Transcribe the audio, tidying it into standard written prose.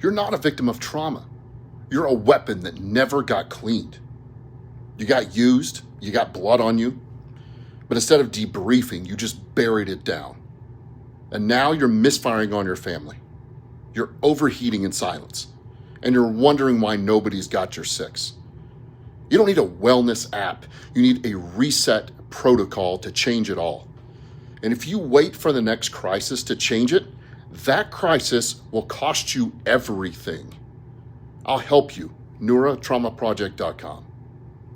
You're not a victim of trauma. You're a weapon that never got cleaned. You got used, you got blood on you, but instead of debriefing, you just buried it down. And now you're misfiring on your family. You're overheating in silence, and you're wondering why nobody's got your six. You don't need a wellness app. You need a reset protocol to change it all. And if you wait for the next crisis to change it, that crisis will cost you everything. I'll help you. NeuraTraumaProject.com.